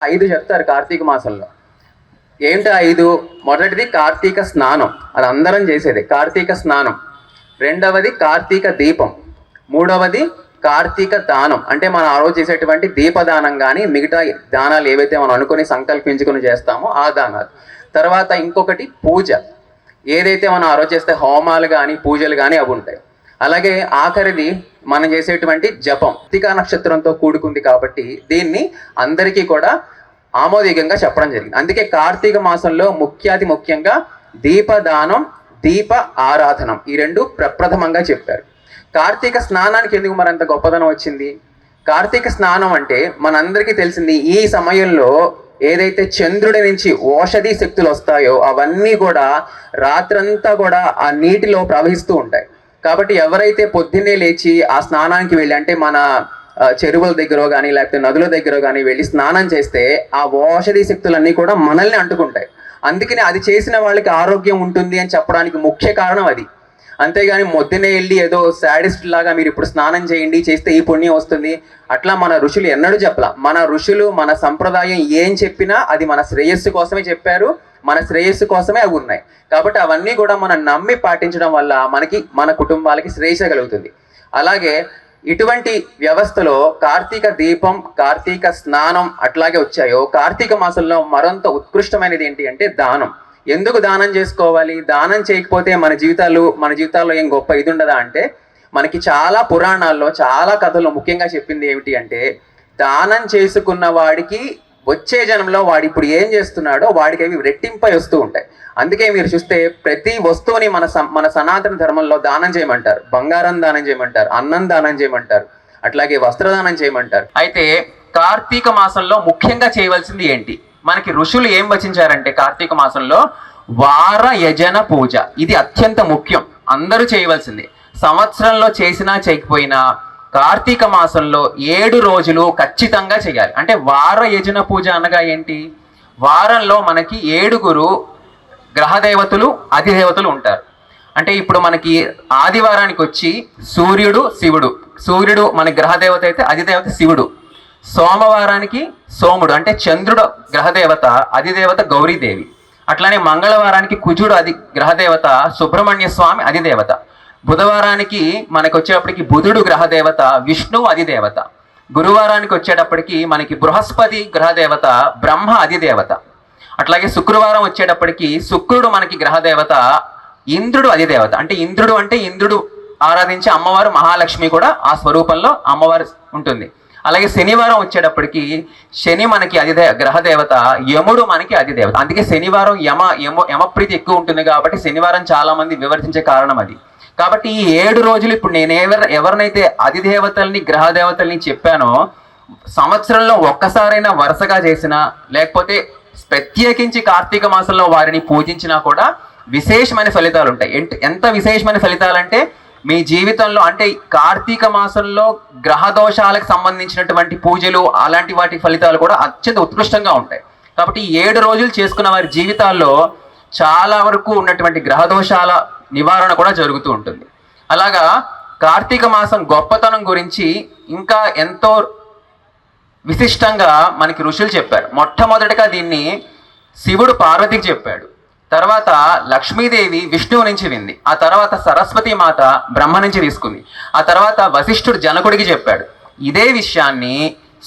5 చెప్తారు కార్తీక మాసంలో. ఏంటి 5? మొదటిది కార్తీక స్నానం, అది అందరం చేసేది కార్తీక స్నానం. రెండవది కార్తీక దీపం. మూడవది కార్తీక దానం, అంటే మనం ఆ రోజు చేసేటువంటి దీపదానం కానీ మిగతా దానాలు ఏవైతే మనం అనుకుని సంకల్పించుకుని చేస్తామో ఆ దానాలు. తర్వాత ఇంకొకటి పూజ, ఏదైతే మనం ఆ రోజు చేస్తే హోమాలు కానీ పూజలు కానీ అవి ఉంటాయి. అలాగే ఆఖరిది మనం చేసేటువంటి జపం. కార్తీక నక్షత్రంతో కూడుకుంది కాబట్టి దీన్ని అందరికీ కూడా ఆమోదికంగా చెప్పడం జరిగింది. అందుకే కార్తీక మాసంలో ముఖ్యంగా దీపదానం, దీప ఆరాధనం ఈ రెండు ప్రప్రథమంగా చెప్పారు. కార్తీక స్నానానికి ఎందుకు మరంత గొప్పదనం వచ్చింది? కార్తీక స్నానం అంటే మనందరికీ తెలిసింది, ఈ సమయంలో ఏదైతే చంద్రుడి నుంచి ఓషధి శక్తులు వస్తాయో అవన్నీ కూడా రాత్రంతా కూడా ఆ నీటిలో ప్రవహిస్తూ ఉంటాయి. కాబట్టి ఎవరైతే పొద్దున్నే లేచి ఆ స్నానానికి వెళ్ళి, అంటే మన చెరువుల దగ్గర కానీ లేకపోతే నదుల దగ్గర కానీ వెళ్ళి స్నానం చేస్తే ఆ ఓషధి శక్తులన్నీ కూడా మనల్ని అంటుకుంటాయి. అందుకని అది చేసిన వాళ్ళకి ఆరోగ్యం ఉంటుంది అని చెప్పడానికి ముఖ్య కారణం అది. అంతేగాని మొద్దునే వెళ్ళి ఏదో శాడిస్ట్ లాగా మీరు ఇప్పుడు స్నానం చేయండి, చేస్తే ఈ పుణ్యం వస్తుంది, అట్లా మన ఋషులు ఎన్నడూ చెప్పలా. మన ఋషులు మన సంప్రదాయం ఏం చెప్పినా అది మన శ్రేయస్సు కోసమే చెప్పారు, మన శ్రేయస్సు కోసమే అవి ఉన్నాయి. కాబట్టి అవన్నీ కూడా మనం నమ్మి పాటించడం వల్ల మనకి మన కుటుంబాలకి శ్రేయస్సు కలుగుతుంది. అలాగే ఇటువంటి వ్యవస్థలో కార్తీక దీపం, కార్తీక స్నానం అట్లాగే వచ్చాయో, కార్తీక మాసంలో మరింత ఉత్కృష్టమైనది ఏంటి అంటే దానం. ఎందుకు దానం చేసుకోవాలి? దానం చేయకపోతే మన జీవితాల్లో ఏం గొప్ప ఇది ఉండదా అంటే, మనకి చాలా పురాణాల్లో చాలా కథలు ముఖ్యంగా చెప్పింది ఏమిటి అంటే, దానం చేసుకున్న వాడికి వచ్చే జనంలో వాడు ఇప్పుడు ఏం చేస్తున్నాడో వాడికి అవి రెట్టింపై వస్తూ ఉంటాయి. అందుకే మీరు చూస్తే ప్రతి వస్తువుని మన సనాతన ధర్మంలో దానం చేయమంటారు. బంగారం దానం చేయమంటారు, అన్నం దానం చేయమంటారు, అట్లాగే వస్త్రదానం చేయమంటారు. అయితే కార్తీక మాసంలో ముఖ్యంగా చేయవలసింది ఏంటి? మనకి ఋషులు ఏం వచించారంటే కార్తీక మాసంలో వార యజన పూజ, ఇది అత్యంత ముఖ్యం, అందరూ చేయవలసింది. సంవత్సరంలో చేసినా చేయకపోయినా కార్తీక మాసంలో 7 రోజులు ఖచ్చితంగా చేయాలి. అంటే వార యజన పూజ అనగా ఏంటి? వారంలో మనకి 7 గ్రహదేవతలు అధిదేవతలు ఉంటారు. అంటే ఇప్పుడు మనకి ఆదివారానికి వచ్చి సూర్యుడు శివుడు, సూర్యుడు మన గ్రహదేవత అయితే అధిదేవత శివుడు. సోమవారానికి సోముడు అంటే చంద్రుడు గ్రహదేవత, అధిదేవత గౌరీదేవి. అట్లానే మంగళవారానికి కుజుడు గ్రహదేవత, సుబ్రహ్మణ్య స్వామి అధిదేవత. బుధవారానికి మనకి వచ్చేటప్పటికి బుధుడు గ్రహదేవత, విష్ణువు అధిదేవత. గురువారానికి వచ్చేటప్పటికి మనకి బృహస్పతి గ్రహదేవత, బ్రహ్మ అధిదేవత. అట్లాగే శుక్రవారం వచ్చేటప్పటికి శుక్రుడు మనకి గ్రహదేవత, ఇంద్రుడు అధిదేవత. అంటే ఇంద్రుడు ఆరాధించే అమ్మవారు మహాలక్ష్మి కూడా ఆ స్వరూపంలో అమ్మవారు ఉంటుంది. అలాగే శనివారం వచ్చేటప్పటికి శని మనకి గ్రహదేవత, యముడు మనకి అధిదేవత. అందుకే శనివారం యమప్రీతి ఎక్కువ ఉంటుంది కాబట్టి శనివారం చాలా మంది వివర్తించే కారణం అది. కాబట్టి ఈ 7 రోజులు ఇప్పుడు నేను ఎవరినైతే అధిదేవతల్ని గ్రహదేవతల్ని చెప్పానో సంవత్సరంలో ఒక్కసారైనా వరుసగా చేసినా, లేకపోతే ప్రత్యేకించి కార్తీక మాసంలో వారిని పూజించినా కూడా విశేషమైన ఫలితాలు ఉంటాయి. ఎంత విశేషమైన ఫలితాలంటే మీ జీవితంలో, అంటే కార్తీక మాసంలో గ్రహ దోషాలకు సంబంధించినటువంటి పూజలు అలాంటి వాటి ఫలితాలు కూడా అత్యంత ఉత్కృష్టంగా ఉంటాయి. కాబట్టి 7 రోజులు చేసుకున్న వారి జీవితాల్లో చాలా వరకు ఉన్నటువంటి గ్రహ దోషాల నివారణ కూడా జరుగుతూ ఉంటుంది. అలాగా కార్తీక మాసం గొప్పతనం గురించి ఇంకా ఎంతో విశిష్టంగా మనకి ఋషులు చెప్పారు. మొట్టమొదటిగా దీన్ని శివుడు పార్వతికి చెప్పాడు, తర్వాత లక్ష్మీదేవి విష్ణువు నుంచి వింది, ఆ తర్వాత సరస్వతి మాత బ్రహ్మ నుంచి తీసుకుంది, ఆ తర్వాత వశిష్ఠుడు జనకుడికి చెప్పాడు. ఇదే విషయాన్ని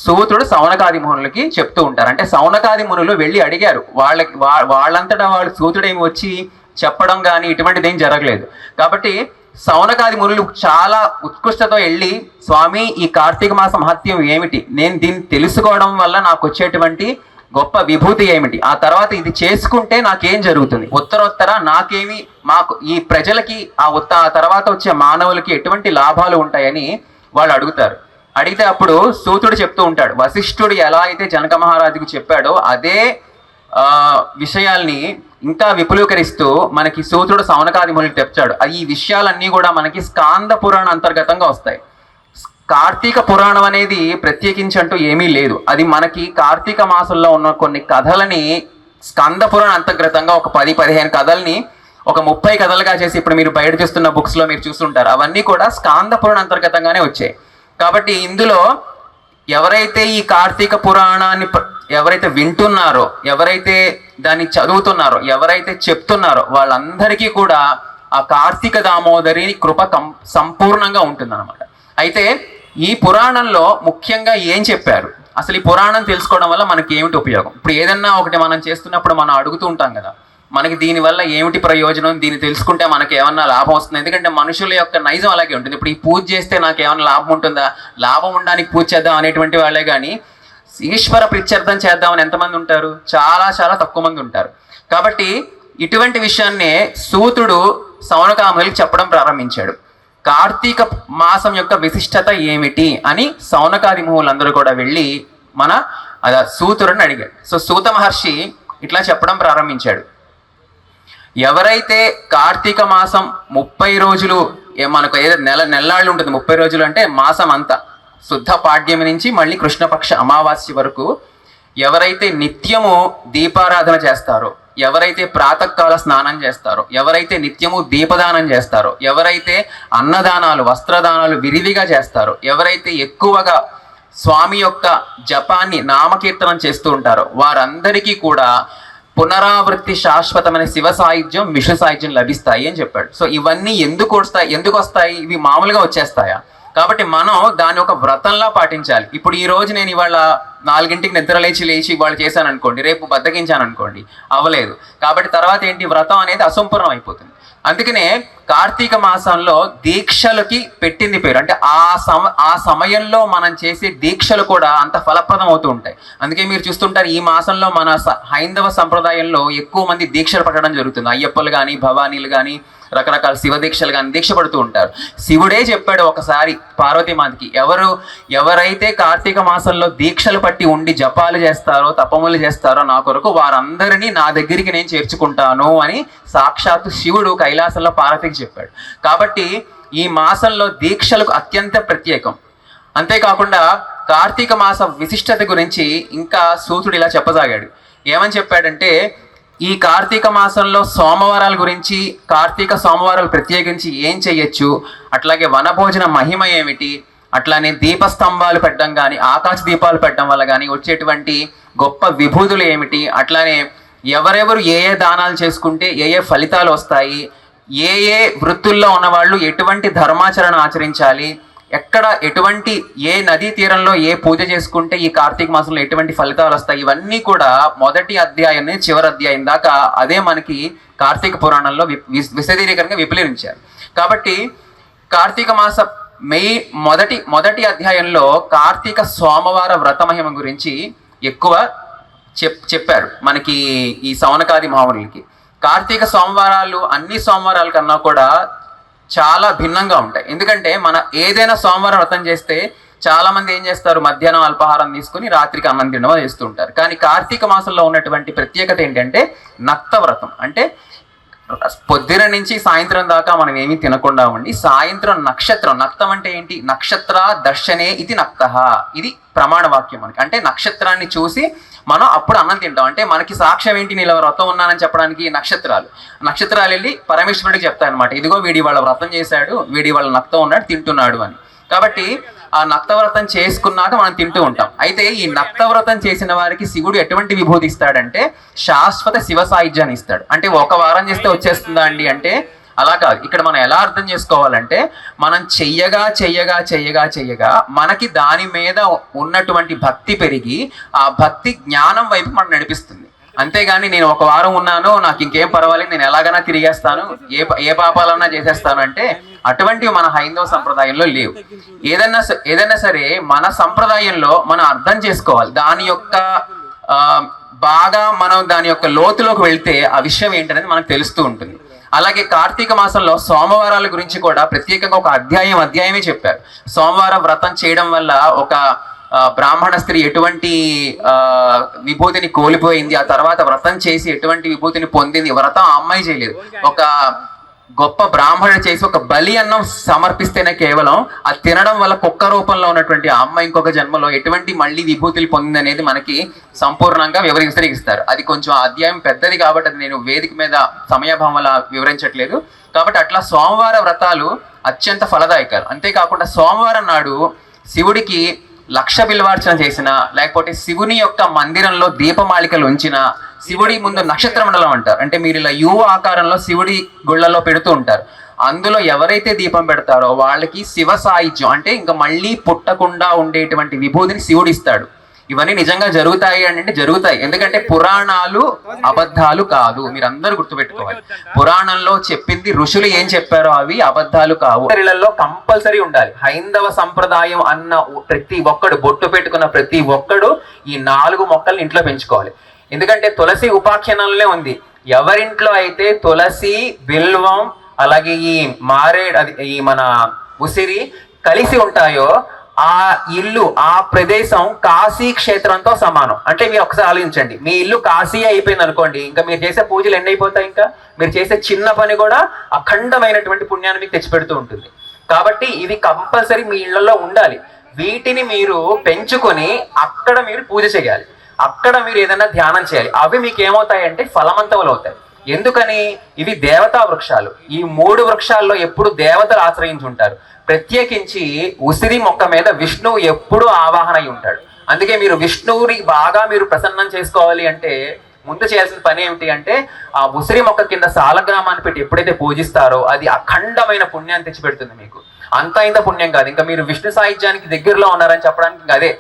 సూతుడు సౌనకాది మునులకి చెప్తూ ఉంటారు. అంటే సౌనకాది మునులు వెళ్ళి అడిగారు, వాళ్ళంతటా వాళ్ళు సూతుడేమి వచ్చి చెప్పడం కానీ ఇటువంటిది ఏం జరగలేదు. కాబట్టి సౌనకాది మునులు చాలా ఉత్కృష్టతో వెళ్ళి, స్వామి ఈ కార్తీక మాస మహత్యం ఏమిటి, నేను దీన్ని తెలుసుకోవడం వల్ల నాకు వచ్చేటువంటి గొప్ప విభూతి ఏమిటి, ఆ తర్వాత ఇది చేసుకుంటే నాకేం జరుగుతుంది, ఉత్తరోత్తర నాకేమి, మాకు ఈ ప్రజలకి ఆ తర్వాత వచ్చే మానవులకి ఎటువంటి లాభాలు ఉంటాయని వాళ్ళు అడుగుతారు. అడిగితే అప్పుడు సూతుడు చెప్తూ ఉంటాడు, వశిష్ఠుడు ఎలా అయితే జనక మహారాజుకు చెప్పాడో అదే విషయాల్ని ఇంకా విపులీకరిస్తూ మనకి సూతుడు సౌనకాది మునులకు తెచ్చాడు. ఈ విషయాలన్నీ కూడా మనకి స్కాంద పురాణ అంతర్గతంగా వస్తాయి. కార్తీక పురాణం అనేది ప్రత్యేకించి అంటూ ఏమీ లేదు. అది మనకి కార్తీక మాసంలో ఉన్న కొన్ని కథలని స్కంద పురాణ అంతర్గతంగా ఒక 10-15 కథల్ని ఒక 30 కథలుగా చేసి ఇప్పుడు మీరు బయట చూస్తున్న బుక్స్లో మీరు చూస్తుంటారు. అవన్నీ కూడా స్కాంద పురాణ అంతర్గతంగానే వచ్చాయి. కాబట్టి ఇందులో ఎవరైతే ఈ కార్తీక పురాణాన్ని ఎవరైతే వింటున్నారో, ఎవరైతే దాన్ని చదువుతున్నారో, ఎవరైతే చెప్తున్నారో వాళ్ళందరికీ కూడా ఆ కార్తీక దామోదరి కృప సంపూర్ణంగా ఉంటుందన్నమాట. అయితే ఈ పురాణంలో ముఖ్యంగా ఏం చెప్పారు, అసలు ఈ పురాణం తెలుసుకోవడం వల్ల మనకి ఏమిటి ఉపయోగం? ఇప్పుడు ఏదన్నా ఒకటి మనం చేస్తున్నప్పుడు మనం అడుగుతూ ఉంటాం కదా, మనకి దీనివల్ల ఏమిటి ప్రయోజనం, దీన్ని తెలుసుకుంటే మనకి ఏమన్నా లాభం వస్తుంది? ఎందుకంటే మనుషుల యొక్క నైజం అలాగే ఉంటుంది. ఇప్పుడు ఈ పూజ చేస్తే నాకు ఏమన్నా లాభం ఉంటుందా, లాభం ఉండడానికి పూజ చేద్దాం అనేటువంటి వాళ్ళే కానీ ఈశ్వర ప్రీత్యర్థం చేద్దామని ఎంతమంది ఉంటారు? చాలా చాలా తక్కువ మంది ఉంటారు. కాబట్టి ఇటువంటి విషయాన్నే సూతుడు సౌనకామునికి చెప్పడం ప్రారంభించాడు. కార్తీక మాసం యొక్క విశిష్టత ఏమిటి అని సౌనకాది ముహులందరూ కూడా వెళ్ళి సూతుడిని అడిగాడు. సో సూత మహర్షి ఇట్లా చెప్పడం ప్రారంభించాడు. ఎవరైతే కార్తీక మాసం 30 రోజులు, మనకు ఏదో నెల్లాళ్ళు ఉంటుంది, 30 రోజులు అంటే మాసం అంతా, శుద్ధ పాడ్యమి నుంచి మళ్ళీ కృష్ణపక్ష అమావాస్య వరకు ఎవరైతే నిత్యము దీపారాధన చేస్తారో, ఎవరైతే ప్రాతకాల స్నానం చేస్తారో, ఎవరైతే నిత్యము దీపదానం చేస్తారో, ఎవరైతే అన్నదానాలు వస్త్రదానాలు విరివిగా చేస్తారో, ఎవరైతే ఎక్కువగా స్వామి యొక్క జపాన్ని నామకీర్తనం చేస్తూ ఉంటారో వారందరికీ కూడా పునరావృత్తి శాశ్వతమైన శివ సాయుధ్యం విష్ణు సాయుధ్యం లభిస్తాయి అని చెప్పాడు. సో ఇవన్నీ ఎందుకు వస్తాయి? ఇవి మామూలుగా వచ్చేస్తాయా? కాబట్టి మనం దాని ఒక వ్రతంలా పాటించాలి. ఇప్పుడు ఈ రోజు నేను ఇవాళ 4ంటికి నిద్ర లేచి ఇవాళ చేశాను అనుకోండి, రేపు బద్దకించాను అనుకోండి, అవ్వలేదు. కాబట్టి తర్వాత ఏంటి, వ్రతం అనేది అసంపూర్ణం అయిపోతుంది. అందుకనే కార్తీక మాసంలో దీక్షలకి పెట్టింది పేరు. అంటే ఆ సమయంలో మనం చేసే దీక్షలు కూడా అంత ఫలప్రదం అవుతూ ఉంటాయి. అందుకే మీరు చూస్తుంటారు ఈ మాసంలో మన హైందవ సంప్రదాయంలో ఎక్కువ మంది దీక్షలు పట్టడం జరుగుతుంది. అయ్యప్పలు కానీ, భవానీలు కానీ, రకరకాల శివ దీక్షలు కానీ దీక్ష పడుతూ ఉంటారు. శివుడే చెప్పాడు ఒకసారి పార్వతీమాతకి, ఎవరైతే కార్తీక మాసంలో దీక్షలు పట్టి ఉండి జపాలు చేస్తారో, తపములు చేస్తారో నా కొరకు, వారందరినీ నా దగ్గరికి నేను చేర్చుకుంటాను అని సాక్షాత్తు శివుడు కైలాసంలో పార్వతికి చెప్పాడు. కాబట్టి ఈ మాసంలో దీక్షలకు అత్యంత ప్రత్యేకం. అంతేకాకుండా కార్తీక మాస విశిష్టత గురించి ఇంకా సూతుడు ఇలా చెప్పసాగాడు. ఏమని చెప్పాడంటే, ఈ కార్తీక మాసంలో సోమవారాల గురించి, కార్తీక సోమవారాలు ప్రత్యేకించి ఏం చెయ్యొచ్చు, అట్లాగే వనభోజన మహిమ ఏమిటి, అట్లానే దీపస్తంభాలు పెట్టడం కానీ, ఆకాశ దీపాలు పెట్టడం వల్ల కానీ వచ్చేటువంటి గొప్ప విభూతులు ఏమిటి, అట్లానే ఎవరెవరు ఏ దానాలు చేసుకుంటే ఏ ఫలితాలు వస్తాయి, ఏ వృత్తుల్లో ఉన్నవాళ్ళు ఎటువంటి ధర్మాచరణ ఆచరించాలి, ఎక్కడ ఎటువంటి ఏ నదీ తీరంలో ఏ పూజ చేసుకుంటే ఈ కార్తీక మాసంలో ఎటువంటి ఫలితాలు వస్తాయి, ఇవన్నీ కూడా మొదటి అధ్యాయం నుంచి చివరి అధ్యాయం దాకా అదే మనకి కార్తీక పురాణంలో విశదీకరణగా విపులీకరించారు. కాబట్టి కార్తీక మాస మొదటి అధ్యాయంలో కార్తీక సోమవార వ్రత మహిమ గురించి ఎక్కువ చెప్పారు మనకి ఈ సౌనకాది మహామునులకి. కార్తీక సోమవారాలు అన్ని సోమవారాల కన్నా కూడా చాలా భిన్నంగా ఉంటాయి. ఎందుకంటే మన ఏదైనా సోమవారం వ్రతం చేస్తే చాలా మంది ఏం చేస్తారు, మధ్యాహ్నం అల్పాహారం తీసుకుని రాత్రికి అన్నం తినడం చేస్తూ ఉంటారు. కానీ కార్తీక మాసంలో ఉన్నటువంటి ప్రత్యేకత ఏంటంటే నక్త వ్రతం. అంటే పొద్దున నుంచి సాయంత్రం దాకా మనం ఏమీ తినకుండా ఉండి సాయంత్రం నక్షత్రం, నక్తం అంటే ఏంటి, నక్షత్ర దర్శనే ఇది నక్తః, ఇది ప్రమాణ వాక్యం మనకి. అంటే నక్షత్రాన్ని చూసి మనం అప్పుడు అన్నం తింటాం. అంటే మనకి సాక్ష్యం ఏంటి, నేను వ్రతం ఉన్నానని చెప్పడానికి నక్షత్రాలు వెళ్ళి పరమేశ్వరుడికి చెప్తాయన్నమాట, ఇదిగో వీడి వాళ్ళ వ్రతం చేశాడు, వీడి వాళ్ళ నక్తం ఉన్నాడు, తింటున్నాడు అని. కాబట్టి ఆ నక్తవ్రతం చేసుకున్నాక మనం తింటూ ఉంటాం. అయితే ఈ నక్తవ్రతం చేసిన వారికి శివుడు ఎటువంటి విభూతి ఇస్తాడంటే శాశ్వత శివ సాయుధ్యాన్ని ఇస్తాడు. అంటే ఒక వారం చేస్తే వచ్చేస్తుందా అండి అంటే అలా కాదు. ఇక్కడ మనం ఎలా అర్థం చేసుకోవాలంటే, మనం చెయ్యగా మనకి దాని మీద ఉన్నటువంటి భక్తి పెరిగి ఆ భక్తి జ్ఞానం వైపు మనం నడిపిస్తుంది. అంతేగాని నేను ఒక వారం ఉన్నాను, నాకు ఇంకేం పర్వాలేదు, నేను ఎలాగైనా తిరిగేస్తాను, ఏ పాపాలన్నా చేసేస్తాను అంటే అటువంటివి మన హైందవ సంప్రదాయంలో లేవు. ఏదైనా సరే మన సంప్రదాయంలో మనం అర్థం చేసుకోవాలి. దాని యొక్క బాగా మనం దాని యొక్క లోతులోకి వెళ్తే ఆ విషయం ఏంటనేది మనకు తెలుస్తూ ఉంటుంది. అలాగే కార్తీక మాసంలో సోమవారాల గురించి కూడా ప్రత్యేకంగా ఒక అధ్యాయమే చెప్పారు. సోమవారం వ్రతం చేయడం వల్ల ఒక బ్రాహ్మణ స్త్రీ ఎటువంటి విభూతిని కోల్పోయింది, ఆ తర్వాత వ్రతం చేసి ఎటువంటి విభూతిని పొందింది. వ్రతం ఆ అమ్మాయి చేయలేదు, ఒక గొప్ప బ్రాహ్మణుడు చేసి ఒక బలి అన్నం సమర్పిస్తేనే కేవలం అది తినడం వల్ల కుక్క రూపంలో ఉన్నటువంటి ఆ అమ్మాయి ఇంకొక జన్మలో ఎటువంటి మళ్ళీ విభూతులు పొందింది అనేది మనకి సంపూర్ణంగా వివరిస్తారు. అది కొంచెం అధ్యాయం పెద్దది కాబట్టి అది నేను వేదిక మీద సమయాభావం వల్ల వివరించట్లేదు. కాబట్టి అట్లా సోమవార వ్రతాలు అత్యంత ఫలదాయకాలు. అంతేకాకుండా సోమవారం నాడు శివుడికి లక్ష బిల్వార్చన చేసిన, లేకపోతే శివుని యొక్క మందిరంలో దీపమాలికలు ఉంచిన, శివుడి ముందు నక్షత్ర మండలం అంటారు, అంటే మీరు ఇలా యు ఆకారంలో శివుడి గుళ్ళలో పెడుతూ ఉంటారు. అందులో ఎవరైతే దీపం పెడతారో వాళ్ళకి శివ సాయుధ్యం, అంటే ఇంకా మళ్ళీ పుట్టకుండా ఉండేటువంటి విభూతిని శివుడు ఇస్తాడు. ఇవన్నీ నిజంగా జరుగుతాయి అంటే జరుగుతాయి, ఎందుకంటే పురాణాలు అబద్ధాలు కాదు. మీరు అందరూ గుర్తుపెట్టుకోవాలి, పురాణంలో చెప్పింది ఋషులు ఏం చెప్పారో అవి అబద్ధాలు కావు. ఇళ్లలో కంపల్సరీ ఉండాలి. హైందవ సంప్రదాయం అన్న ప్రతి ఒక్కడు, బొట్టు పెట్టుకున్న ప్రతి ఒక్కడు ఈ 4 మొక్కల్ని ఇంట్లో పెంచుకోవాలి. ఎందుకంటే తులసి ఉపాఖ్యానంలోనే ఉంది, ఎవరింట్లో అయితే తులసి, బిల్వం, అలాగే ఈ మారేడు, అది ఈ మన ఉసిరి కలిసి ఉంటాయో ఆ ఇల్లు, ఆ ప్రదేశం కాశీ క్షేత్రంతో సమానం. అంటే మీరు ఒకసారి ఆలోచించండి, మీ ఇల్లు కాశీ అయిపోయింది అనుకోండి, ఇంకా మీరు చేసే పూజలు ఎన్ని అయిపోతాయి, ఇంకా మీరు చేసే చిన్న పని కూడా అఖండమైనటువంటి పుణ్యాన్ని మీకు తెచ్చిపెడుతూ ఉంటుంది. కాబట్టి ఇవి కంపల్సరీ మీ ఇళ్లలో ఉండాలి. వీటిని మీరు పెంచుకొని అక్కడ మీరు పూజ చేయాలి, అక్కడ మీరు ఏదైనా ధ్యానం చేయాలి. అవి మీకు ఏమవుతాయంటే ఫలవంతములు అవుతాయి. ఎందుకని? ఇవి దేవతా వృక్షాలు. ఈ 3 వృక్షాల్లో ఎప్పుడు దేవతలు ఆశ్రయించి ఉంటారు. ప్రత్యేకించి ఉసిరి మొక్క మీద విష్ణువు ఎప్పుడు ఆవాహన అయి ఉంటాడు. అందుకే మీరు విష్ణువుని బాగా మీరు ప్రసన్నం చేసుకోవాలి అంటే ముందు చేయాల్సిన పని ఏమిటి అంటే, ఆ ఉసిరి మొక్క కింద సాలగ్రామాన్ని పెట్టి ఎప్పుడైతే పూజిస్తారో అది అఖండమైన పుణ్యాన్ని తెచ్చిపెడుతుంది మీకు. అంత ఇంత పుణ్యం కాదు, ఇంకా మీరు విష్ణు సాహిత్యానికి దగ్గరలో ఉన్నారని చెప్పడానికి ఇంకా అదే.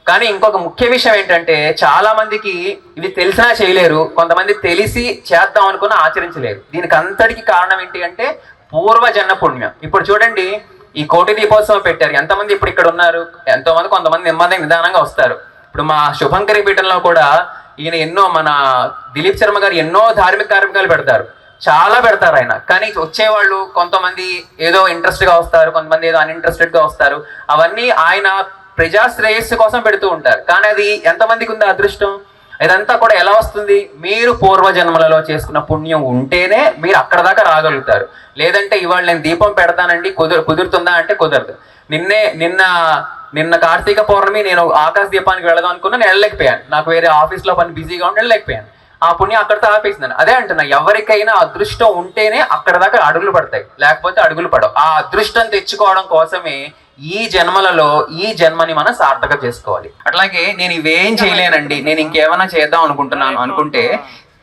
కానీ ఇంకొక ముఖ్య విషయం ఏంటంటే, చాలా మందికి ఇవి తెలిసినా చేయలేరు, కొంతమంది తెలిసి చేద్దాం అనుకున్నా ఆచరించలేరు. దీనికి అంతటికి కారణం ఏంటి అంటే పూర్వజన్మ పుణ్యం. ఇప్పుడు చూడండి, ఈ కోటి దీపోత్సవం పెట్టారు, ఎంతమంది ఇప్పుడు ఇక్కడ ఉన్నారు? ఎంతో మంది, కొంతమంది నెమ్మది నిదానంగా వస్తారు. ఇప్పుడు మా శుభంకరి పీఠంలో కూడా ఈయన ఎన్నో, మన దిలీప్ శర్మ గారు ఎన్నో ధార్మిక కార్యక్రమాలు పెడతారు, చాలా పెడతారు ఆయన. కానీ వచ్చేవాళ్ళు కొంతమంది ఏదో ఇంట్రెస్ట్ గా వస్తారు, కొంతమంది ఏదో అన్ఇంట్రెస్టెడ్ గా వస్తారు. అవన్నీ ఆయన ప్రజా శ్రేయస్సు కోసం పెడుతూ ఉంటారు. కానీ అది ఎంతమందికి ఉంది అదృష్టం? ఇదంతా కూడా ఎలా వస్తుంది? మీరు పూర్వజన్మలలో చేసుకున్న పుణ్యం ఉంటేనే మీరు అక్కడ దాకా రాగలుగుతారు. లేదంటే ఇవాళ నేను దీపం పెడతానండి కుదురుతుందా అంటే కుదరదు. నిన్న కార్తీక పౌర్ణమి నేను ఆకాశ దీపానికి వెళదాం అనుకున్నా, నేను వెళ్ళలేకపోయాను. నాకు వేరే ఆఫీస్లో పని బిజీగా ఉండి వెళ్ళలేకపోయాను. ఆ పుణ్యం అక్కడితో ఆపేసిందని. అదే అంటున్నా, ఎవరికైనా అదృష్టం ఉంటేనే అక్కడ దాకా అడుగులు పడతాయి, లేకపోతే అడుగులు పడవు. ఆ అదృష్టం తెచ్చుకోవడం కోసమే ఈ జన్మలలో ఈ జన్మని మనం సార్థక చేసుకోవాలి. అట్లాగే నేను ఇవేం చేయలేనండి, నేను ఇంకేమైనా చేద్దాం అనుకుంటున్నాను అనుకుంటే,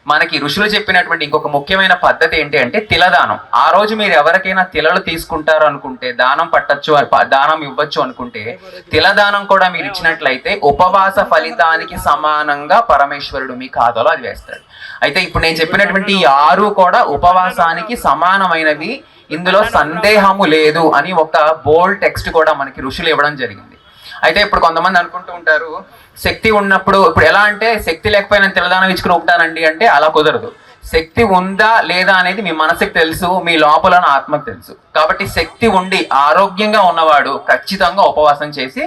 మనకి ఋషులు చెప్పినటువంటి ఇంకొక ముఖ్యమైన పద్ధతి ఏంటి అంటే తిలదానం. ఆ రోజు మీరు ఎవరికైనా తిలలు తీసుకుంటారు అనుకుంటే, దానం పట్టచ్చు, దానం ఇవ్వచ్చు అనుకుంటే, తిలదానం కూడా మీరు ఇచ్చినట్లయితే ఉపవాస ఫలితానికి సమానంగా పరమేశ్వరుడు మీ ఖాతాలో అది వేస్తాడు. అయితే ఇప్పుడు నేను చెప్పినటువంటి 6 కూడా ఉపవాసానికి సమానమైనవి, ఇందులో సందేహము లేదు అని ఒక బోల్డ్ టెక్స్ట్ కూడా మనకి ఋషులు ఇవ్వడం జరిగింది. అయితే ఇప్పుడు కొంతమంది అనుకుంటూ ఉంటారు, శక్తి ఉన్నప్పుడు, ఇప్పుడు ఎలా అంటే శక్తి లేకపోయినా తిలదానం ఇచ్చుకుని ఉంటానండి అంటే అలా కుదరదు. శక్తి ఉందా లేదా అనేది మీ మనసుకు తెలుసు, మీ లోపల ఆత్మకు తెలుసు. కాబట్టి శక్తి ఉండి ఆరోగ్యంగా ఉన్నవాడు ఖచ్చితంగా ఉపవాసం చేసి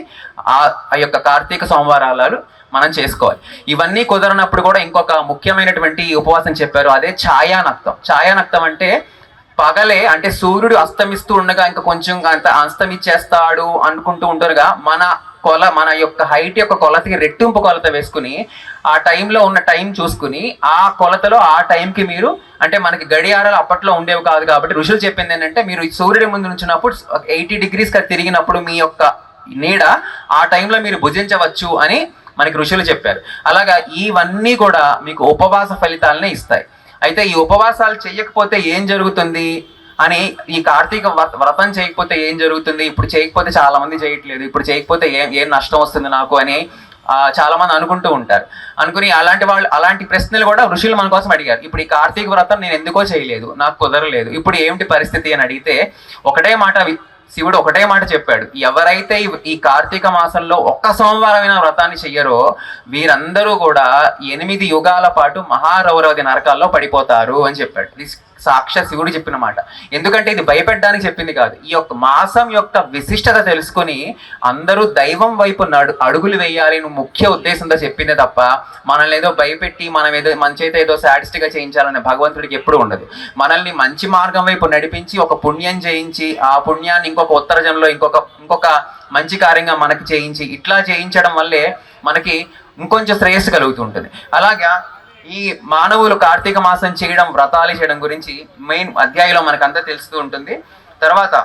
ఆ యొక్క కార్తీక సోమవారాలు మనం చేసుకోవాలి. ఇవన్నీ కుదరనప్పుడు కూడా ఇంకొక ముఖ్యమైనటువంటి ఉపవాసం చెప్పారు, అదే ఛాయానక్తం. ఛాయానక్తం అంటే పగలే, అంటే సూర్యుడు అస్తమిస్తూ ఉండగా ఇంకా కొంచెం అంత అస్తమిచ్చేస్తాడు అనుకుంటూ ఉంటారుగా, మన యొక్క హైట్ యొక్క కొలతకి రెట్టింపు కొలత వేసుకుని ఆ టైంలో ఉన్న టైం చూసుకుని ఆ కొలతలో ఆ టైంకి మీరు, అంటే మనకి గడియారాలు అప్పట్లో ఉండేవి కాదు కాబట్టి ఋషులు చెప్పింది ఏంటంటే, మీరు సూర్యుడి ముందు నుంచినప్పుడు 80 degrees తిరిగినప్పుడు మీ యొక్క నీడ ఆ టైంలో మీరు భుజించవచ్చు అని మనకి ఋషులు చెప్పారు. అలాగా ఇవన్నీ కూడా మీకు ఉపవాస ఫలితాలనే ఇస్తాయి. అయితే ఈ ఉపవాసాలు చేయకపోతే ఏం జరుగుతుంది అని, ఈ కార్తీక వ్రతం చేయకపోతే ఏం జరుగుతుంది, ఇప్పుడు చేయకపోతే చాలా మంది చేయట్లేదు, ఇప్పుడు చేయకపోతే ఏం నష్టం వస్తుంది నాకు అని చాలా మంది అనుకుంటూ ఉంటారు. అనుకుని అలాంటి ప్రశ్నలు కూడా ఋషులు మన కోసం అడిగారు. ఇప్పుడు ఈ కార్తీక వ్రతం నేను ఎందుకో చేయలేదు, నాకు కుదరలేదు, ఇప్పుడు ఏమిటి పరిస్థితి అని అడిగితే శివుడు ఒకటే మాట చెప్పాడు, ఎవరైతే ఈ కార్తీక మాసంలో ఒక్క సోమవారమైన వ్రతాన్ని చెయ్యరో వీరందరూ కూడా 8 యుగాల పాటు మహారౌరవది నరకాల్లో పడిపోతారు అని చెప్పాడు. సాక్షాత్ శివుడు చెప్పిన మాట. ఎందుకంటే ఇది భయపెట్టడానికి చెప్పింది కాదు, ఈ యొక్క మాసం యొక్క విశిష్టత తెలుసుకుని అందరూ దైవం వైపు అడుగులు వేయాలి ముఖ్య ఉద్దేశంతో చెప్పిందే తప్ప మనల్ని ఏదో భయపెట్టి మన చేత ఏదో సాడిస్ట్గా చేయించాలనే భగవంతుడికి ఎప్పుడు ఉండదు. మనల్ని మంచి మార్గం వైపు నడిపించి ఒక పుణ్యం చేయించి ఆ పుణ్యాన్ని ఇంకొక ఉత్తర జన్మలో ఇంకొక మంచి కార్యంగా మనకి చేయించి, ఇట్లా చేయించడం వల్లే మనకి ఇంకొంచెం శ్రేయస్సు కలుగుతుంటుంది. అలాగా ఈ మానవులు కార్తీక మాసం చేయడం, వ్రతాలు చేయడం గురించి మెయిన్ అధ్యాయంలో మనకంతా తెలుస్తూ ఉంటుంది. తర్వాత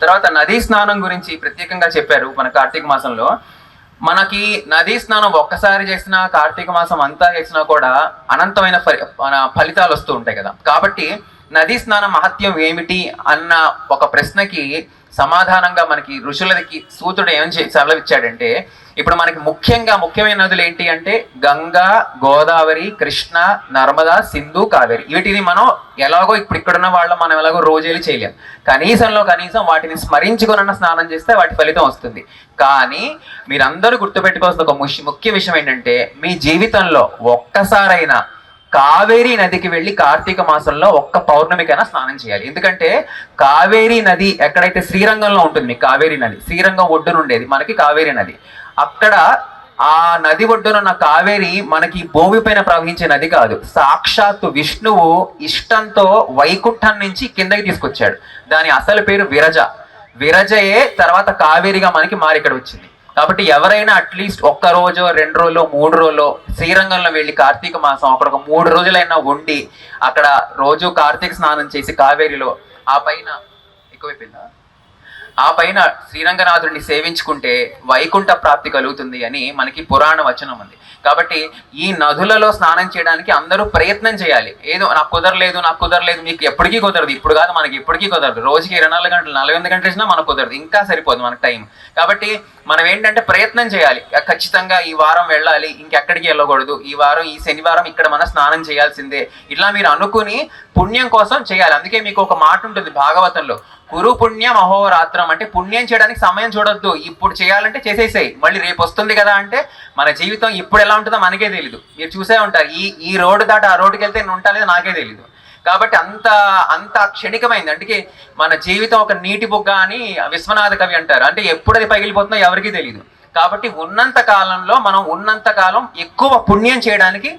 తర్వాత నదీ స్నానం గురించి ప్రత్యేకంగా చెప్పారు మన కార్తీక మాసంలో. మనకి నదీ స్నానం ఒక్కసారి చేసినా, కార్తీక మాసం అంతా చేసినా కూడా అనంతమైన ఫలితాలు వస్తూ ఉంటాయి కదా. కాబట్టి నదీ స్నానం మహత్యం ఏమిటి అన్న ఒక ప్రశ్నకి సమాధానంగా మనకి ఋషులకి సూతుడు ఏం సెలవిచ్చాడంటే, ఇప్పుడు మనకి ముఖ్యమైన నదులు ఏంటి అంటే గంగా, గోదావరి, కృష్ణ, నర్మదా, సింధు, కావేరి. వీటిని మనం ఎలాగో ఇక్కడున్న వాళ్ళం మనం ఎలాగో రోజేలు చేయలేం. కనీసం వాటిని స్మరించుకున్న స్నానం చేస్తే వాటి ఫలితం వస్తుంది. కానీ మీరందరూ గుర్తుపెట్టుకోవాల్సిన ఒక ముఖ్య విషయం ఏంటంటే, మీ జీవితంలో ఒక్కసారైనా కావేరీ నదికి వెళ్ళి కార్తీక మాసంలో ఒక్క పౌర్ణమికైనా స్నానం చేయాలి. ఎందుకంటే కావేరీ నది ఎక్కడైతే శ్రీరంగంలో ఉంటుంది, కావేరీ నది శ్రీరంగం ఒడ్డునుండేది మనకి కావేరీ నది. అక్కడ ఆ నది ఒడ్డునున్న కావేరి మనకి భూమి పైన ప్రవహించే నది కాదు. సాక్షాత్తు విష్ణువు ఇష్టంతో వైకుంఠం నుంచి కిందకి తీసుకొచ్చాడు. దాని అసలు పేరు విరజ. విరజయే తర్వాత కావేరిగా మనకి మారి ఇక్కడ వచ్చింది. కాబట్టి ఎవరైనా అట్లీస్ట్ 1 రోజు 2 రోజులు 3 రోజులు శ్రీరంగంలో వెళ్ళి కార్తీక మాసం అక్కడ ఒక 3 రోజులైనా ఉండి అక్కడ రోజు కార్తీక స్నానం చేసి కావేరిలో ఆ పైన శ్రీరంగనాథుడిని సేవించుకుంటే వైకుంఠ ప్రాప్తి కలుగుతుంది అని మనకి పురాణ వచనం ఉంది. కాబట్టి ఈ నదులలో స్నానం చేయడానికి అందరూ ప్రయత్నం చేయాలి. ఏదో నాకు కుదరలేదు, మీకు ఎప్పటికీ కుదరదు. ఇప్పుడు కాదు, మనకి ఎప్పటికీ కుదరదు. రోజుకి 24 గంటలు 48 గంటలు ఇచ్చినా మనకు కుదరదు, ఇంకా సరిపోదు మనకు టైం. కాబట్టి మనం ఏంటంటే ప్రయత్నం చేయాలి. ఖచ్చితంగా ఈ వారం వెళ్ళాలి, ఇంకెక్కడికి వెళ్ళకూడదు, ఈ శనివారం ఇక్కడ మనం స్నానం చేయాల్సిందే, ఇలా మీరు అనుకుని పుణ్యం కోసం చేయాలి. అందుకే మీకు ఒక మాట ఉంటుంది భాగవతంలో, కురు పుణ్యం అహోరాత్రం. అంటే పుణ్యం చేయడానికి సమయం చూడొద్దు, ఇప్పుడు చేయాలంటే చేసేసేయి, మళ్ళీ రేపు వస్తుంది కదా. అంటే మన జీవితం ఇప్పుడు ఎలా ఉంటుందో మనకే తెలీదు. మీరు చూసే ఉంటారు, ఈ రోడ్డు దాటి ఆ రోడ్డుకి వెళ్తే నేను ఉంటా లేదా నాకే తెలీదు. కాబట్టి అంత క్షణికమైంది. అందుకే మన జీవితం ఒక నీటి బుగ్గ అని విశ్వనాథ కవి అంటారు. అంటే ఎప్పుడు అది పగిలిపోతుందో ఎవరికీ తెలియదు. కాబట్టి ఉన్నంత కాలంలో మనం ఉన్నంత కాలం ఎక్కువ పుణ్యం చేయడానికి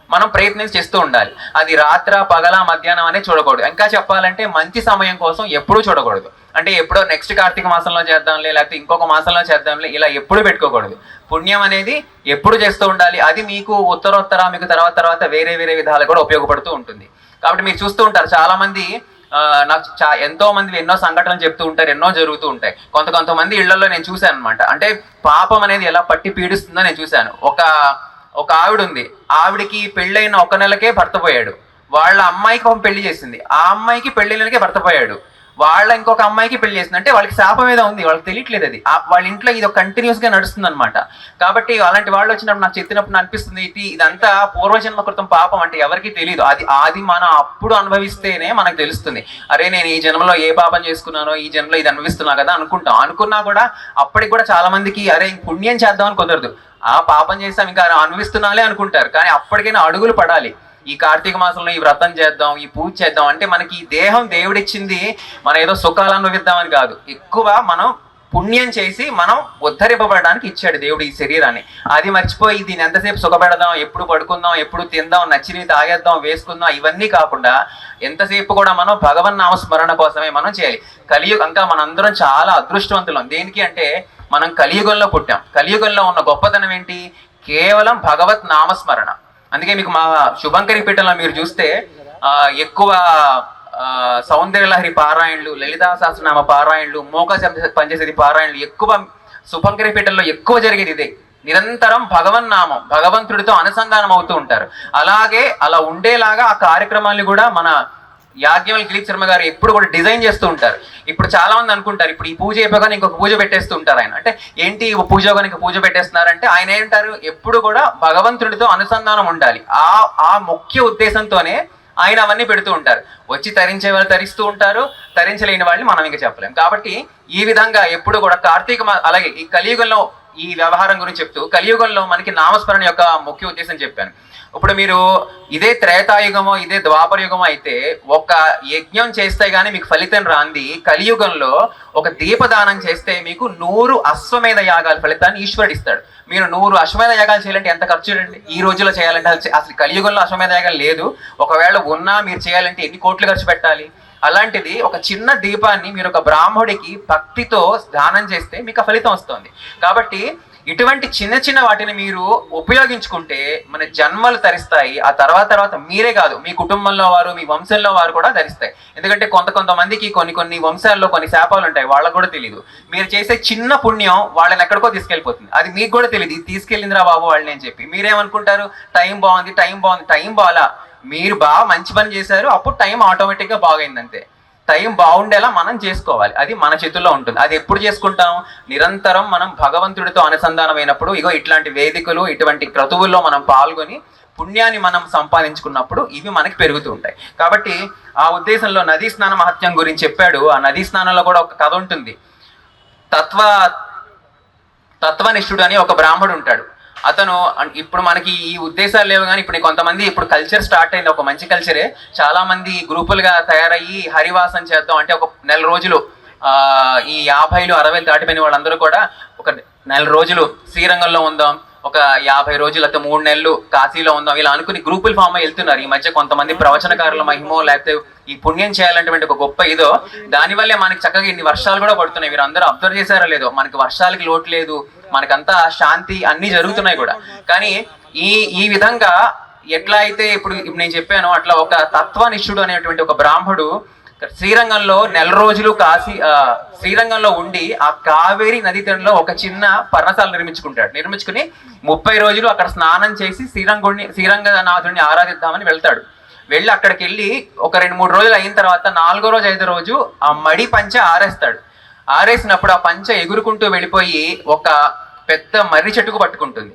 మనం ప్రయత్నం చేస్తూ ఉండాలి. అది రాత్ర పగల మధ్యాహ్నం అనే చూడకూడదు. ఇంకా చెప్పాలంటే మంచి సమయం కోసం ఎప్పుడూ చూడకూడదు. అంటే ఎప్పుడో నెక్స్ట్ కార్తీక మాసంలో చేద్దాంలే, లేకపోతే ఇంకొక మాసంలో చేద్దాంలే, ఇలా ఎప్పుడు పెట్టుకోకూడదు. పుణ్యం అనేది ఎప్పుడు చేస్తూ ఉండాలి. అది మీకు ఉత్తరోత్తర మీకు తర్వాత వేరే విధాలు కూడా ఉపయోగపడుతూ ఉంటుంది. కాబట్టి మీరు చూస్తూ ఉంటారు చాలా మంది, నాకు ఎంతో మంది ఎన్నో సంఘటనలు చెప్తూ ఉంటారు, ఎన్నో జరుగుతూ ఉంటాయి. కొంతమంది ఇళ్లలో నేను చూశాను అనమాట. అంటే పాపం అనేది ఎలా పట్టి పీడిస్తుందో నేను చూశాను. ఒక ఆవిడ ఉంది, ఆవిడికి పెళ్ళైన 1 నెలకే భర్త పోయాడు. వాళ్ళ అమ్మాయికి ఒక పెళ్లి చేసింది, ఆ అమ్మాయికి పెళ్ళైనకే భర్త పోయాడు. వాళ్ళ ఇంకొక అమ్మాయికి పెళ్లి చేసింది. అంటే వాళ్ళకి శాపం మీద ఉంది, వాళ్ళకి తెలియట్లేదు. అది వాళ్ళ ఇంట్లో ఇది కంటిన్యూస్ గా నడుస్తుంది అనమాట. కాబట్టి అలాంటి వాళ్ళు వచ్చినప్పుడు నాకు చెప్పినప్పుడు అనిపిస్తుంది, ఇదంతా పూర్వజన్మ కృతం పాపం. అంటే ఎవరికి తెలియదు. అది మనం అప్పుడు అనుభవిస్తేనే మనకు తెలుస్తుంది. అరే నేను ఈ జన్మలో ఏ పాపం చేసుకున్నానో, ఈ జన్మలో ఇది అనుభవిస్తున్నా కదా అనుకున్నా కూడా అప్పటికి కూడా చాలా మందికి అరే పుణ్యం చేద్దామని కుదరదు. ఆ పాపం చేస్తాం ఇంకా అనుభవిస్తున్నాలే అనుకుంటారు. కానీ అప్పటికైనా అడుగులు పడాలి. ఈ కార్తీక మాసంలో ఈ వ్రతం చేద్దాం, ఈ పూజ చేద్దాం. అంటే మనకి ఈ దేహం దేవుడిచ్చింది, మనం ఏదో సుఖాలు అనుభవిద్దామని కాదు. ఎక్కువ మనం పుణ్యం చేసి మనం ఉద్ధరింపబడడానికి ఇచ్చాడు దేవుడు ఈ శరీరాన్ని. అది మర్చిపోయి దీన్ని ఎంతసేపు సుఖపెడదాం, ఎప్పుడు పడుకుందాం, ఎప్పుడు తిందాం, నచ్చినవి తాగేద్దాం, వేసుకుందాం, ఇవన్నీ కాకుండా ఎంతసేపు కూడా మనం భగవన్ నామస్మరణ కోసమే మనం చేయాలి. ఇంకా మనందరం చాలా అదృష్టవంతులం. దేనికి అంటే మనం కలియుగంలో పుట్టాం. కలియుగంలో ఉన్న గొప్పతనం ఏంటి? కేవలం భగవత్ నామస్మరణ. అందుకే మీకు మా శుభంకరి పీఠంలో మీరు చూస్తే ఎక్కువ సౌందర్యలహరి పారాయణలు, లలితా సహస్రనామ పారాయణలు, మోక పంచశతి పారాయణలు ఎక్కువ శుభంకరి పీఠంలో ఎక్కువ జరిగేది ఇదే. నిరంతరం భగవన్నామం, భగవంతుడితో అనుసంధానం అవుతూ ఉంటారు. అలా ఉండేలాగా ఆ కార్యక్రమాన్ని కూడా మన యాజ్ఞవల్క్య దిలీప్ శర్మ గారు ఎప్పుడు కూడా డిజైన్ చేస్తూ ఉంటారు. ఇప్పుడు చాలా మంది అనుకుంటారు, ఇప్పుడు ఈ పూజ అయిపోగానే ఇంకొక పూజ పెట్టేస్తూ ఉంటారు ఆయన. అంటే ఏంటి పూజ పెట్టేస్తున్నారంటే ఆయన ఏంటారు, ఎప్పుడు కూడా భగవంతుడితో అనుసంధానం ఉండాలి. ఆ ముఖ్య ఉద్దేశంతోనే ఆయన అవన్నీ పెడుతూ ఉంటారు. వచ్చి తరించే వాళ్ళు తరిస్తూ ఉంటారు, తరించలేని వాళ్ళని మనం ఇంకా చెప్పలేం. కాబట్టి ఈ విధంగా ఎప్పుడు కూడా అలాగే ఈ కలియుగంలో ఈ వ్యవహారం గురించి చెప్తూ, కలియుగంలో మనకి నామస్మరణ యొక్క ముఖ్య ఉద్దేశం చెప్పాను. ఇప్పుడు మీరు ఇదే త్రేతాయుగమో ఇదే ద్వాపర యుగమో అయితే ఒక యజ్ఞం చేస్తే గానీ మీకు ఫలితం రాంది, కలియుగంలో ఒక దీపదానం చేస్తే మీకు 100 అశ్వమేధ యాగాల ఫలితాన్ని ఈశ్వరుడు ఇస్తాడు. మీరు 100 అశ్వమేధ యాగాలు చేయాలంటే ఎంత ఖర్చు చూడండి. ఈ రోజుల్లో చేయాలంటే అసలు కలియుగంలో అశ్వమేధ యాగాలు లేదు. ఒకవేళ ఉన్నా మీరు చేయాలంటే ఎన్ని కోట్లు ఖర్చు పెట్టాలి. అలాంటిది ఒక చిన్న దీపాన్ని మీరు ఒక బ్రాహ్మడికి భక్తితో దానం చేస్తే మీకు ఫలితం వస్తుంది. కాబట్టి ఇటువంటి చిన్న చిన్న వాటిని మీరు ఉపయోగించుకుంటే మన జన్మలు తరిస్తాయి. ఆ తర్వాత మీరే కాదు, మీ కుటుంబంలో వారు, మీ వంశంలో వారు కూడా ధరిస్తాయి. ఎందుకంటే కొంతమందికి కొన్ని వంశాల్లో కొన్ని శాపాలు ఉంటాయి, వాళ్ళకు కూడా తెలియదు. మీరు చేసే చిన్న పుణ్యం వాళ్ళని ఎక్కడికో తీసుకెళ్ళిపోతుంది, అది మీకు కూడా తెలియదు. ఇది తీసుకెళ్ళిందిరా బాబు వాళ్ళని అని చెప్పి మీరేమనుకుంటారు, టైం బాగుంది. టైం బాగా మీరు బాగా మంచి పని చేశారు, అప్పుడు టైం ఆటోమేటిక్గా బాగైంది అంతే. టైం బాగుండేలా మనం చేసుకోవాలి, అది మన చేతుల్లో ఉంటుంది. అది ఎప్పుడు చేసుకుంటాం, నిరంతరం మనం భగవంతుడితో అనుసంధానమైనప్పుడు, ఇగో ఇట్లాంటి వేదికలు, ఇటువంటి క్రతువుల్లో మనం పాల్గొని పుణ్యాన్ని మనం సంపాదించుకున్నప్పుడు ఇవి మనకి పెరుగుతూ ఉంటాయి. కాబట్టి ఆ ఉద్దేశంలో నదీ స్నాన మహత్యం గురించి చెప్పాడు. ఆ నదీ స్నానంలో కూడా ఒక కథ ఉంటుంది. తత్వనిష్ఠుడు అని ఒక బ్రాహ్మడు ఉంటాడు. అతను ఇప్పుడు మనకి ఈ ఉద్దేశాలు లేవు, కానీ ఇప్పుడు కల్చర్ స్టార్ట్ అయింది, ఒక మంచి కల్చరే. చాలా మంది గ్రూపులుగా తయారయ్యి హరివాసం చేద్దాం అంటే ఒక నెల రోజులు ఈ 50లు 60లు దాటిపోయిన వాళ్ళందరూ కూడా ఒక నెల రోజులు శ్రీరంగంలో ఉందాం, ఒక 50 రోజులు అయితే 3 నెలలు కాశీలో ఉందాం, ఇలా అనుకుని గ్రూపులు ఫామ్ అయి వెళ్తున్నారు. ఈ మధ్య కొంతమంది ప్రవచనకారుల మహిమో లేకపోతే ఈ పుణ్యం చేయాలంటే ఒక గొప్ప ఇదో, దానివల్లే మనకి చక్కగా ఇన్ని వర్షాలు కూడా పడుతున్నాయి. మీరు అందరూ అబ్జర్వ్ చేశారో లేదో, మనకి వర్షాలకి లోటు లేదు, మనకంతా శాంతి, అన్ని జరుగుతున్నాయి కూడా. కానీ ఈ విధంగా ఎట్లా అయితే ఇప్పుడు నేను చెప్పానో అట్లా ఒక తత్వనిష్ఠుడు అనేటువంటి ఒక బ్రాహ్మడు శ్రీరంగంలో నెల రోజులు శ్రీరంగంలో ఉండి ఆ కావేరి నది తీరంలో ఒక చిన్న పర్ణశాల నిర్మించుకుని 30 రోజులు అక్కడ స్నానం చేసి శ్రీరంగనాథుడిని ఆరాధిద్దామని వెళ్తాడు. వెళ్ళి అక్కడికి వెళ్ళి ఒక 2-3 రోజులు అయిన తర్వాత 4వ రోజు 5వ రోజు ఆ మడి పంచ ఆరేస్తాడు. ఆరేసినప్పుడు ఆ పంచ ఎగురుకుంటూ వెళ్ళిపోయి ఒక పెద్ద మర్రి చెట్టుకు పట్టుకుంటుంది.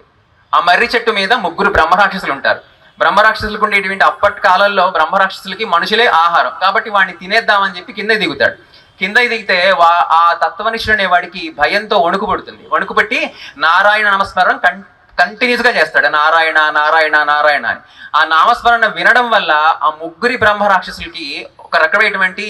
ఆ మర్రి చెట్టు మీద 3 బ్రహ్మరాక్షసులు ఉంటారు. బ్రహ్మరాక్షసులకు ఉండేటువంటి అప్పటి కాలంలో బ్రహ్మరాక్షసులకి మనుషులే ఆహారం, కాబట్టి వాడిని తినేద్దామని చెప్పి కింద దిగుతాడు. కింద దిగితే ఆ తత్వనిష్ఠుడు అనే వాడికి భయంతో వణుకు పడుతుంది. వణుకు పెట్టి నారాయణ నామస్మరణం కంటిన్యూస్గా చేస్తాడు, నారాయణ నారాయణ నారాయణ అని. ఆ నామస్మరణ వినడం వల్ల ఆ 3 బ్రహ్మరాక్షసులకి ఒక రకమైనటువంటి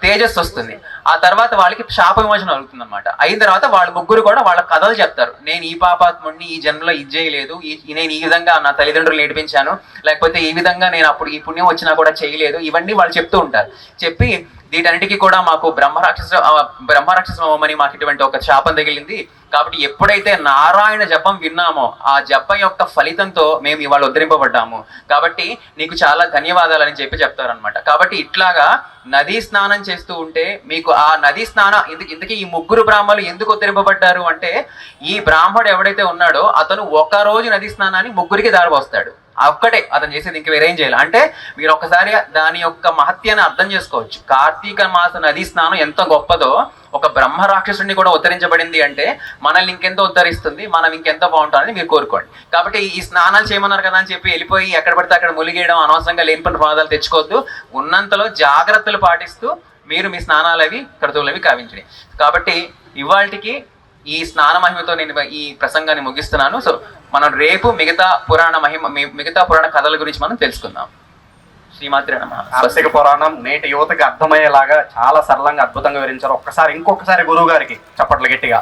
తేజస్సు వస్తుంది. ఆ తర్వాత వాళ్ళకి శాప విమోచన అవుతుంది అనమాట. అయిన తర్వాత వాళ్ళు 3 కూడా వాళ్ళ కథలు చెప్తారు. నేను ఈ పాపాత్ముడిని, ఈ జన్మలో ఇది చేయలేదు, నేను ఈ విధంగా నా తల్లిదండ్రులు నేర్పించాను, లేకపోతే ఈ విధంగా నేను అప్పుడు ఈ పుణ్యం వచ్చినా కూడా చేయలేదు, ఇవన్నీ వాళ్ళు చెప్తూ ఉంటారు. చెప్పి వీటన్నిటికీ కూడా మాకు బ్రహ్మరాక్షస హోమని మాకు ఇటువంటి ఒక శాపం తగిలింది, కాబట్టి ఎప్పుడైతే నారాయణ జపం విన్నామో ఆ జపం యొక్క ఫలితంతో మేము ఇవాళ ఉద్ధరింపబడ్డాము, కాబట్టి నీకు చాలా ధన్యవాదాలు అని చెప్తారనమాట. కాబట్టి ఇట్లాగా నదీ స్నానం చేస్తూ ఉంటే మీకు ఆ నదీ స్నానం ఇందుకే ఈ 3 బ్రాహ్మణులు ఎందుకు ఉద్ధరింపబడ్డారు అంటే, ఈ బ్రాహ్మడు ఎవడైతే ఉన్నాడో అతను ఒక రోజు నదీ స్నానాన్ని 3కి దారిపోస్తాడు. ఒక్కటే అతను చేసేది, ఇంక వేరేం చేయాలి అంటే మీరు ఒక్కసారి దాని యొక్క మహత్యాన్ని అర్థం చేసుకోవచ్చు. కార్తీక మాస నదీ స్నానం ఎంత గొప్పదో, ఒక బ్రహ్మ రాక్షసుడిని కూడా ఉద్ధరించబడింది అంటే మనల్ని ఇంకెంత ఉద్ధరిస్తుంది, మనం ఇంకెంత బాగుంటుందని మీరు కోరుకోండి. కాబట్టి ఈ స్నానాలు చేయమన్నారు కదా అని చెప్పి వెళ్ళిపోయి ఎక్కడ పడితే అక్కడ ములిగేయడం, అనవసరంగా లేని పని ప్రమాదాలు తెచ్చుకోవద్దు. ఉన్నంతలో జాగ్రత్తలు పాటిస్తూ మీరు మీ స్నానాలు అవి క్రతువులు అవి కావించండి. కాబట్టి ఇవాళకి ఈ స్నాన మహిమతో నేను ఈ ప్రసంగాన్ని ముగిస్తున్నాను. సో మనం రేపు మిగతా పురాణ కథల గురించి మనం తెలుసుకుందాం. శ్రీమాత్రే నమః. కార్తీక పురాణం నేటి యువతకి అర్థమయ్యేలాగా చాలా సరళంగా అద్భుతంగా వివరించారు. ఇంకొకసారి గురువు గారికి చప్పట్లు గట్టిగా.